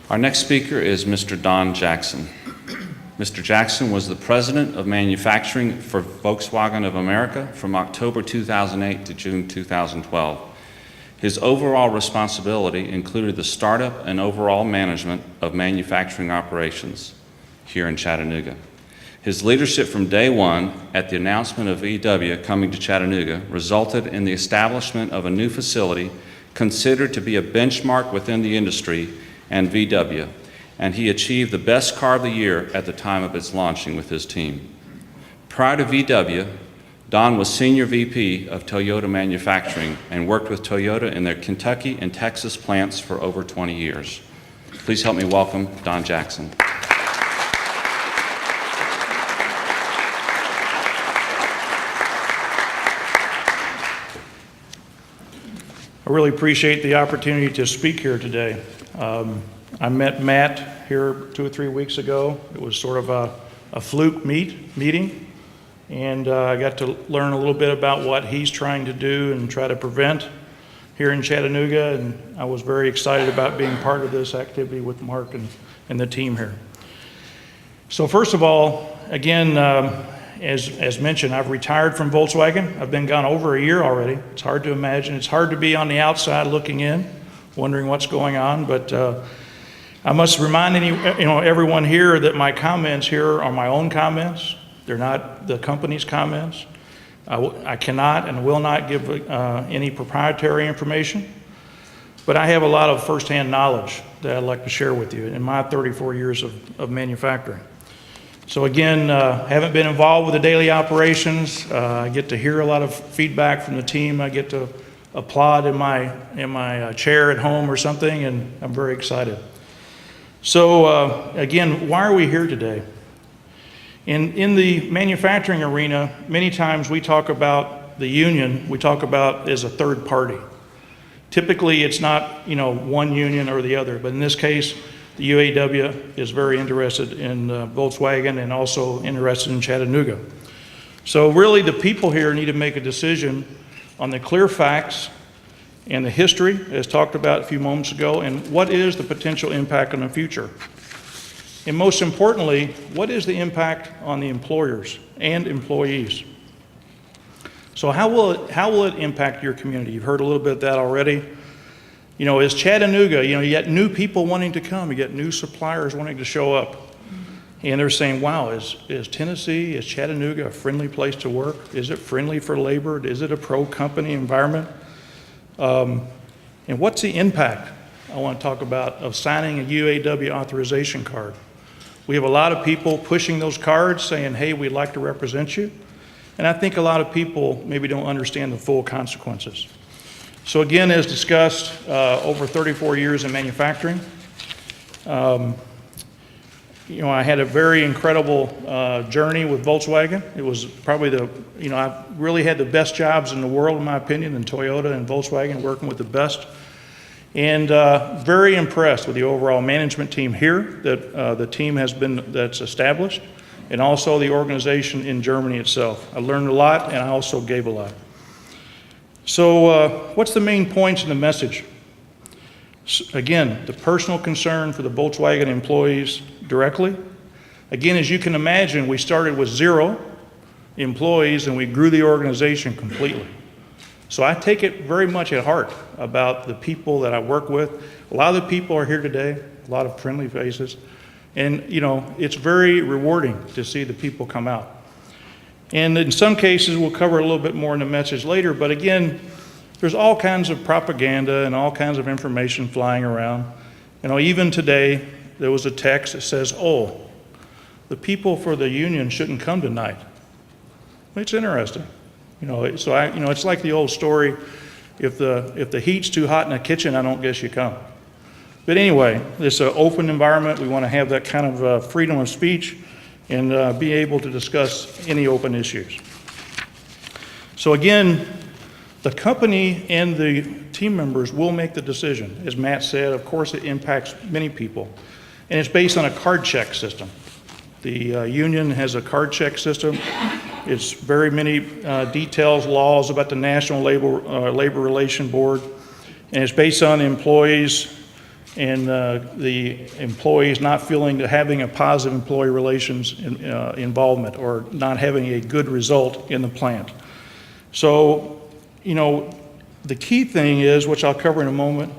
Our next speaker is Mr. Don Jackson. Mr. Jackson was the president of manufacturing for Volkswagen of America from October 2008 to June 2012. His overall responsibility included the startup and overall management of manufacturing operations here in Chattanooga. His leadership from day one at the announcement of VW coming to Chattanooga resulted in the establishment of a new facility considered to be a benchmark within the industry and VW, and he achieved the best car of the year at the time of its launching with his team. Prior to VW, Don was Senior VP of Toyota Manufacturing and worked with Toyota in their Kentucky and Texas plants for over 20 years. Please help me welcome Don Jackson. I really appreciate the opportunity to speak here today. I met Matt here 2 or 3 weeks ago. It was sort of a fluke meeting, and I got to learn a little bit about what he's trying to do and try to prevent here in Chattanooga, and I was very excited about being part of this activity with Mark and the team here. So first of all, again, as mentioned, I've retired from Volkswagen. I've been gone over a year already. It's hard to imagine. It's hard to be on the outside looking in, wondering what's going on, but I must remind everyone here that my comments here are my own comments. They're not the company's comments. I cannot and will not give any proprietary information, but I have a lot of firsthand knowledge that I'd like to share with you in my 34 years of manufacturing. So again, haven't been involved with the daily operations. I get to hear a lot of feedback from the team. I get to applaud in my chair at home or something, and I'm very excited. So again, why are we here today? In the manufacturing arena, many times we talk about the union, we talk about as a third party. Typically, it's not one union or the other, but in this case, the UAW is very interested in Volkswagen and also interested in Chattanooga. So really, the people here need to make a decision on the clear facts and the history, as talked about a few moments ago, and what is the potential impact on the future. And most importantly, what is the impact on the employers and employees? So how will it impact your community? You've heard a little bit of that already. As Chattanooga, you get new people wanting to come, you get new suppliers wanting to show up. And they're saying, wow, is Tennessee, is Chattanooga a friendly place to work? Is it friendly for labor? Is it a pro-company environment? And what's the impact, I want to talk about, of signing a UAW authorization card? We have a lot of people pushing those cards saying, hey, we'd like to represent you. And I think a lot of people maybe don't understand the full consequences. So again, as discussed, over 34 years in manufacturing, I had a very incredible journey with Volkswagen. It was probably I really had the best jobs in the world, in my opinion, in Toyota and Volkswagen, working with the best. And very impressed with the overall management team here that the team that's established, and also the organization in Germany itself. I learned a lot, and I also gave a lot. So what's the main points in the message? Again, the personal concern for the Volkswagen employees directly. Again, as you can imagine, we started with 0 employees and we grew the organization completely. So I take it very much at heart about the people that I work with. A lot of the people are here today, a lot of friendly faces. And it's very rewarding to see the people come out. And in some cases, we'll cover a little bit more in the message later, but again, there's all kinds of propaganda and all kinds of information flying around. Even today, there was a text that says, oh, the people for the union shouldn't come tonight. It's interesting. It's like the old story, if the heat's too hot in the kitchen, I don't guess you come. But anyway, it's an open environment. We want to have that kind of freedom of speech and be able to discuss any open issues. So again, the company and the team members will make the decision. As Matt said, of course it impacts many people. And it's based on a card check system. The union has a card check system. It's very many details, laws about the National Labor Relation Board. And it's based on the employees' and the employees not having a positive employee relations involvement or not having a good result in the plant. So, the key thing is, which I'll cover in a moment,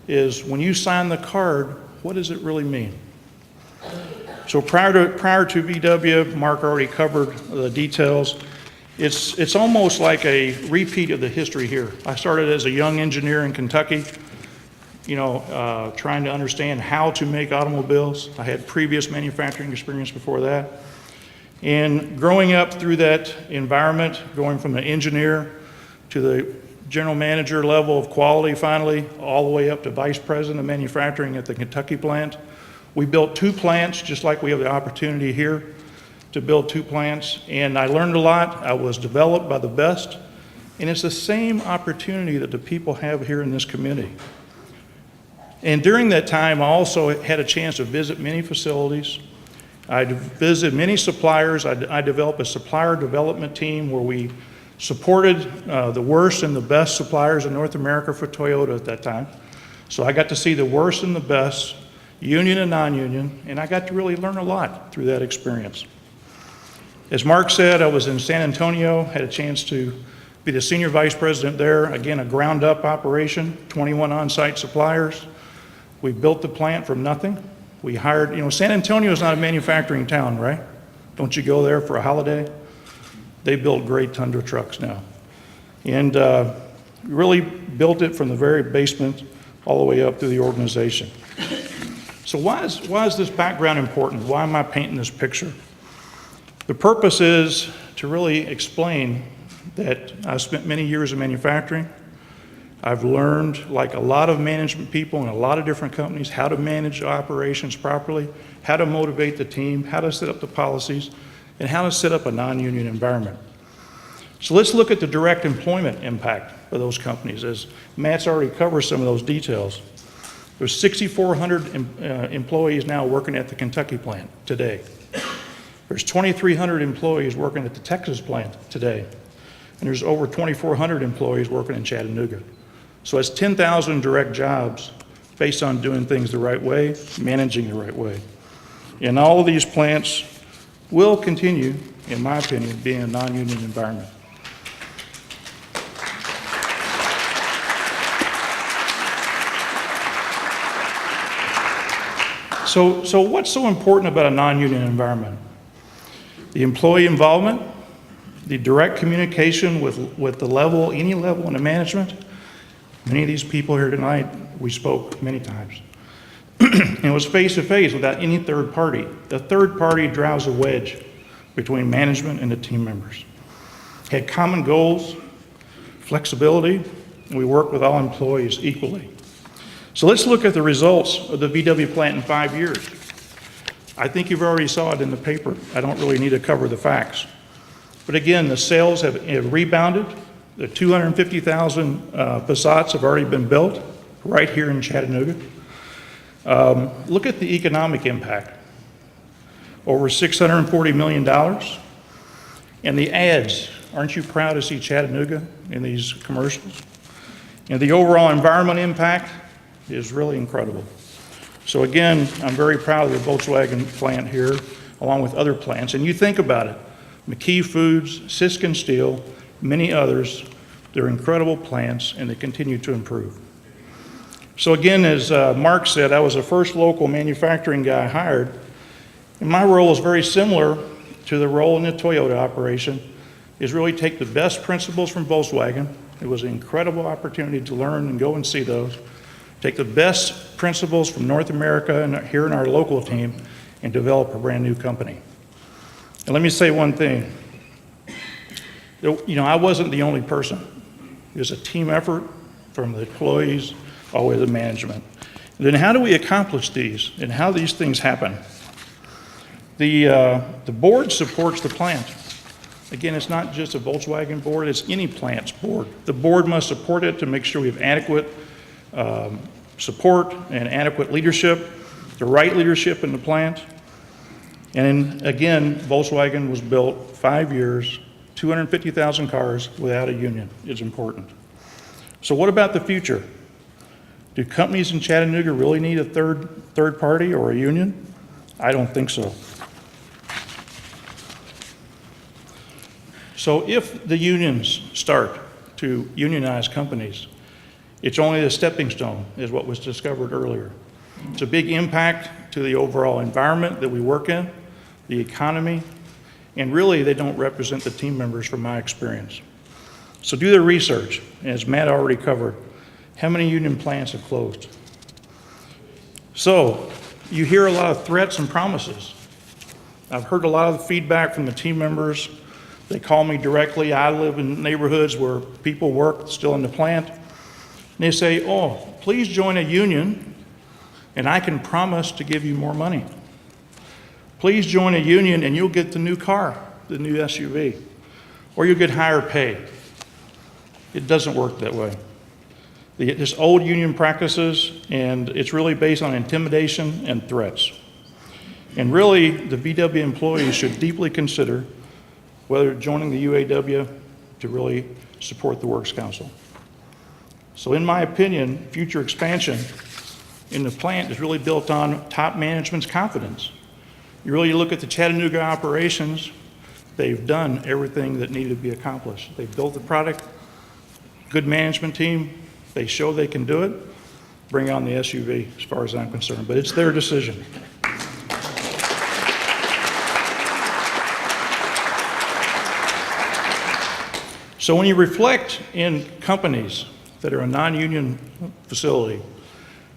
is when you sign the card, what does it really mean? So prior to VW, Mark already covered the details. It's almost like a repeat of the history here. I started as a young engineer in Kentucky, trying to understand how to make automobiles. I had previous manufacturing experience before that. And growing up through that environment, going from an engineer to the general manager level of quality finally, all the way up to vice president of manufacturing at the Kentucky plant. We built 2 plants, just like we have the opportunity here to build 2 plants. And I learned a lot. I was developed by the best. And it's the same opportunity that the people have here in this community. And during that time, I also had a chance to visit many facilities. I visited many suppliers. I developed a supplier development team where we supported the worst and the best suppliers in North America for Toyota at that time. So I got to see the worst and the best, union and non-union, and I got to really learn a lot through that experience. As Mark said, I was in San Antonio, had a chance to be the senior vice president there. Again, a ground-up operation, 21 on-site suppliers. We built the plant from nothing. We hired, San Antonio is not a manufacturing town, right? Don't you go there for a holiday? They build great Tundra trucks now. And really built it from the very basement all the way up through the organization. So why is this background important? Why am I painting this picture? The purpose is to really explain that I've spent many years in manufacturing. I've learned, like a lot of management people in a lot of different companies, how to manage operations properly, how to motivate the team, how to set up the policies, and how to set up a non-union environment. So let's look at the direct employment impact of those companies, as Matt's already covered some of those details. There's 6,400 employees now working at the Kentucky plant today. There's 2,300 employees working at the Texas plant today. And there's over 2,400 employees working in Chattanooga. So that's 10,000 direct jobs based on doing things the right way, managing the right way. And all of these plants will continue, in my opinion, being a non-union environment. So what's so important about a non-union environment? The employee involvement, the direct communication with the level, any level in the management. Many of these people here tonight, we spoke many times. And it was face-to-face without any third party. The third party drives a wedge between management and the team members. Had common goals, flexibility, and we worked with all employees equally. So let's look at the results of the VW plant in 5 years. I think you've already saw it in the paper. I don't really need to cover the facts. But again, the sales have rebounded. The 250,000 Passats have already been built right here in Chattanooga. Look at the economic impact. Over $640 million. And the ads, aren't you proud to see Chattanooga in these commercials? And the overall environment impact is really incredible. So again, I'm very proud of the Volkswagen plant here, along with other plants. And you think about it, McKee Foods, Siskin Steel, many others, they're incredible plants and they continue to improve. So again, as Mark said, I was the first local manufacturing guy hired. And my role is very similar to the role in the Toyota operation, is really take the best principles from Volkswagen. It was an incredible opportunity to learn and go and see those. Take the best principles from North America and here in our local team and develop a brand new company. And let me say one thing. I wasn't the only person. It was a team effort from the employees all the way to the management. And then how do we accomplish these and how these things happen? The board supports the plant. Again, it's not just a Volkswagen board, it's any plant's board. The board must support it to make sure we have adequate support and adequate leadership, the right leadership in the plant. And again, Volkswagen was built 5 years, 250,000 cars without a union is important. So what about the future? Do companies in Chattanooga really need a third party or a union? I don't think so. So if the unions start to unionize companies, it's only a stepping stone, is what was discovered earlier. It's a big impact to the overall environment that we work in, the economy, and really they don't represent the team members from my experience. So do the research, as Matt already covered. How many union plants have closed? So you hear a lot of threats and promises. I've heard a lot of the feedback from the team members. They call me directly. I live in neighborhoods where people work still in the plant. And they say, oh, please join a union and I can promise to give you more money. Please join a union and you'll get the new car, the new SUV, or you'll get higher pay. It doesn't work that way. There's old union practices, and it's really based on intimidation and threats. And really, the VW employees should deeply consider whether joining the UAW to really support the Works Council. So in my opinion, future expansion in the plant is really built on top management's confidence. You really look at the Chattanooga operations, they've done everything that needed to be accomplished. They've built the product, good management team, they show they can do it, bring on the SUV as far as I'm concerned, but it's their decision. So when you reflect in companies that are a non-union facility,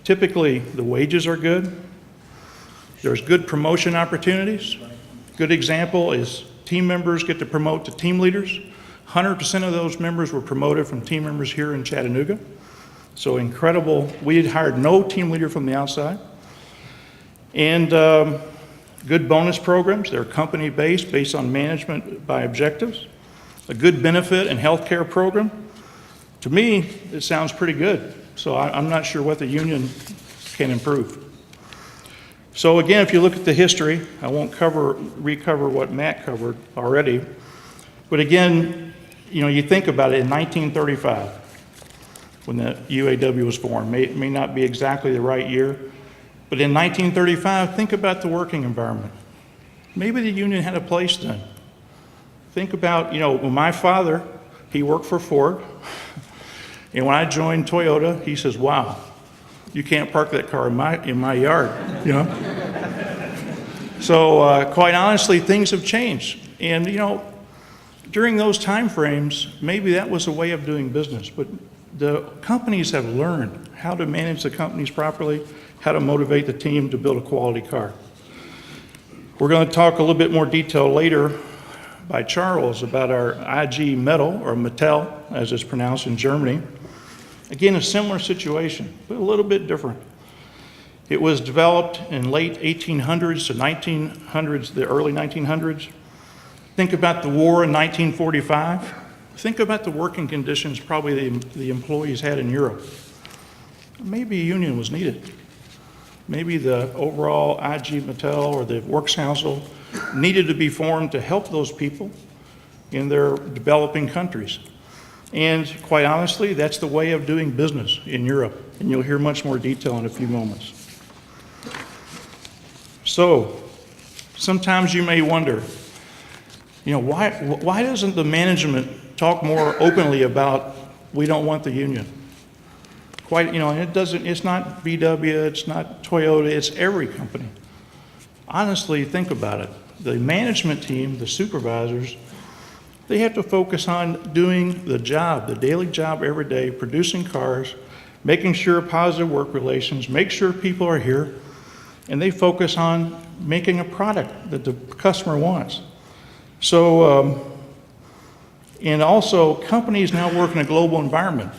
typically the wages are good, there's good promotion opportunities. Good example is team members get to promote to team leaders. 100% of those members were promoted from team members here in Chattanooga. So incredible. We had hired no team leader from the outside. And good bonus programs. They're company-based, based on management by objectives. A good benefit and health care program. To me, it sounds pretty good. So I'm not sure what the union can improve. So again, if you look at the history, I won't recover what Matt covered already. But again, you think about it in 1935, when the UAW was formed. It may not be exactly the right year, but in 1935, think about the working environment. Maybe the union had a place then. Think about, when my father, he worked for Ford, and when I joined Toyota, he says, wow, you can't park that car in my yard, So quite honestly, things have changed. And, during those time frames, maybe that was a way of doing business, but the companies have learned how to manage the companies properly, how to motivate the team to build a quality car. We're going to talk a little bit more detail later by Charles about our IG metal, or Mattel, as it's pronounced in Germany. Again, a similar situation, but a little bit different. It was developed in late 1800s to 1900s, the early 1900s. Think about the war in 1945. Think about the working conditions probably the employees had in Europe. Maybe a union was needed. Maybe the overall IG Mattel or the Works Council needed to be formed to help those people in their developing countries. And quite honestly, that's the way of doing business in Europe. And you'll hear much more detail in a few moments. So, sometimes you may wonder, why doesn't the management talk more openly about we don't want the union? It's not VW, it's not Toyota, it's every company. Honestly, think about it. The management team, the supervisors, they have to focus on doing the job, the daily job every day, producing cars, making sure positive work relations, make sure people are here, and they focus on making a product that the customer wants. So, and also companies now work in a global environment.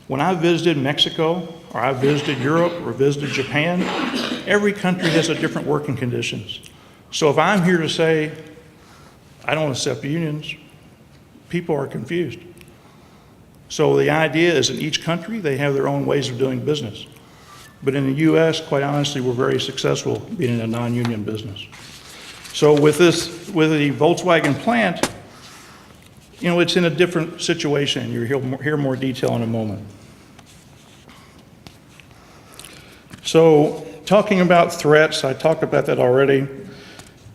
When I visited Mexico, or I visited Europe, or visited Japan, every country has a different working conditions. So if I'm here to say, I don't accept unions, people are confused. So the idea is in each country, they have their own ways of doing business. But in the US, quite honestly, we're very successful being in a non-union business. So with the Volkswagen plant, it's in a different situation. You'll hear more detail in a moment. So talking about threats, I talked about that already.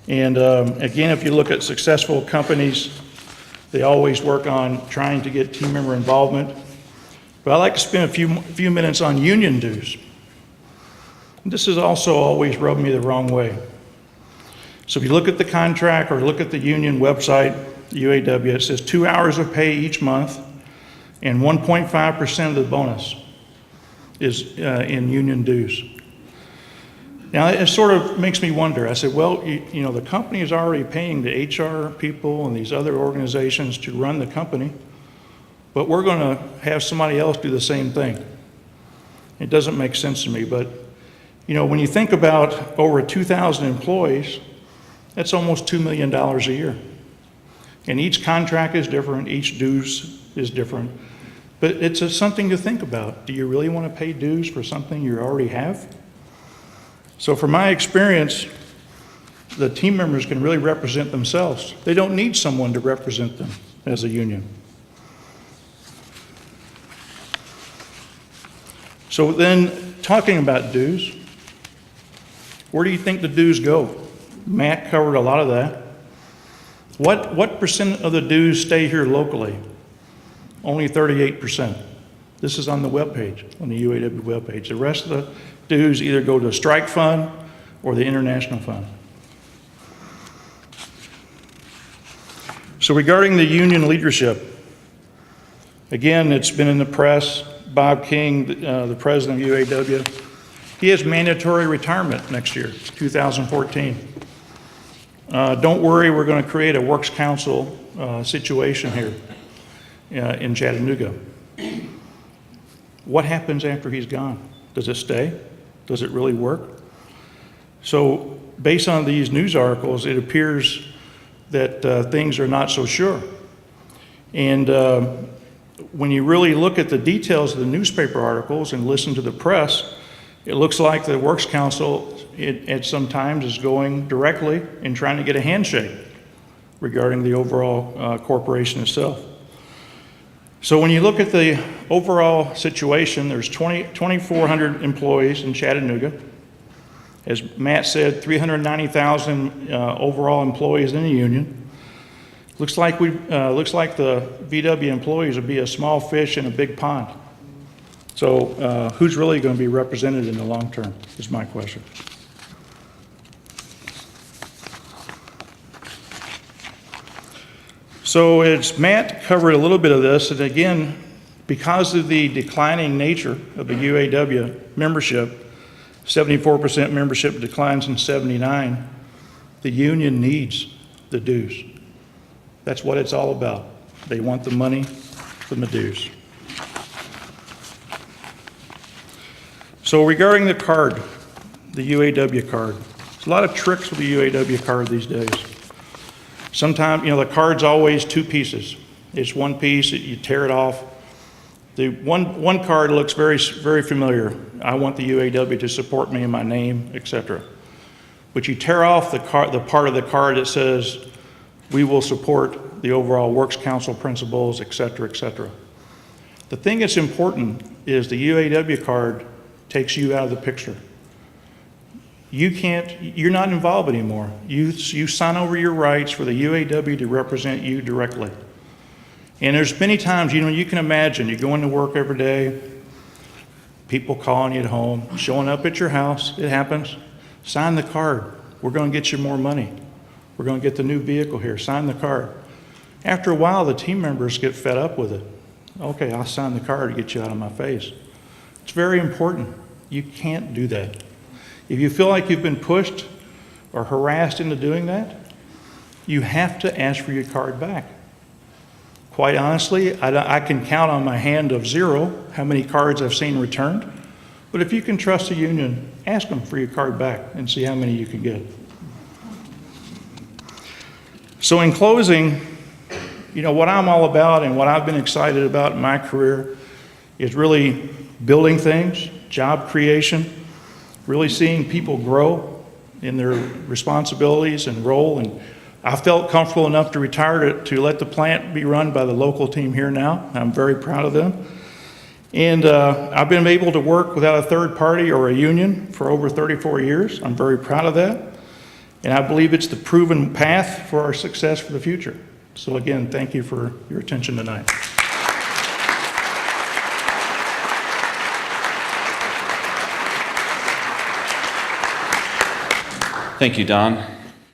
And again, if you look at successful companies, they always work on trying to get team member involvement. But I'd like to spend a few minutes on union dues. This has also always rubbed me the wrong way. So if you look at the contract or look at the union website, the UAW, it says 2 hours of pay each month and 1.5% of the bonus is in union dues. Now, it sort of makes me wonder. I said, well, you know, the company is already paying the HR people and these other organizations to run the company, but we're going to have somebody else do the same thing. It doesn't make sense to me, but, you know, when you think about over 2,000 employees, that's almost $2 million a year. And each contract is different, each dues is different, but it's something to think about. Do you really want to pay dues for something you already have? So from my experience, the team members can really represent themselves. They don't need someone to represent them as a union. So then, talking about dues, where do you think the dues go? Matt covered a lot of that. What percent of the dues stay here locally? Only 38%. This is on the webpage, on the UAW webpage. The rest of the dues either go to the strike fund or the international fund. So regarding the union leadership, again, it's been in the press. Bob King, the president of UAW, he has mandatory retirement next year, 2014. Don't worry, we're going to create a works council situation here in Chattanooga. What happens after he's gone? Does it stay? Does it really work? So based on these news articles, it appears that things are not so sure. And when you really look at the details of the newspaper articles and listen to the press, it looks like the Works Council at some times is going directly and trying to get a handshake regarding the overall corporation itself. So when you look at the overall situation, there's 2,400 employees in Chattanooga. As Matt said, 390,000 overall employees in the union. Looks like the VW employees would be a small fish in a big pond. So who's really going to be represented in the long term is my question. So as Matt covered a little bit of this, and again, because of the declining nature of the UAW membership, 74% membership declines in 79, the union needs the dues. That's what it's all about. They want the money from the dues. So regarding the card, the UAW card, there's a lot of tricks with the UAW card these days. Sometimes, you know, the card's always two pieces. It's one piece, you tear it off. The one card looks very, very familiar. I want the UAW to support me in my name, etc. But you tear off the part of the card that says, we will support the overall Works Council principles, etc., etc. The thing that's important is the UAW card takes you out of the picture. You're not involved anymore. You sign over your rights for the UAW to represent you directly. And there's many times, you know, you can imagine, you go into work every day, people calling you at home, showing up at your house, it happens. Sign the card. We're going to get you more money. We're going to get the new vehicle here. Sign the card. After a while, the team members get fed up with it. Okay, I'll sign the card to get you out of my face. It's very important. You can't do that. If you feel like you've been pushed or harassed into doing that, you have to ask for your card back. Quite honestly, I can count on my hand of zero how many cards I've seen returned. But if you can trust a union, ask them for your card back and see how many you can get. So in closing, you know, what I'm all about and what I've been excited about in my career is really building things, job creation, really seeing people grow in their responsibilities and role. And I felt comfortable enough to retire to let the plant be run by the local team here now. I'm very proud of them. And I've been able to work without a third party or a union for over 34 years. I'm very proud of that. And I believe it's the proven path for our success for the future. So again, thank you for your attention tonight. Thank you, Don.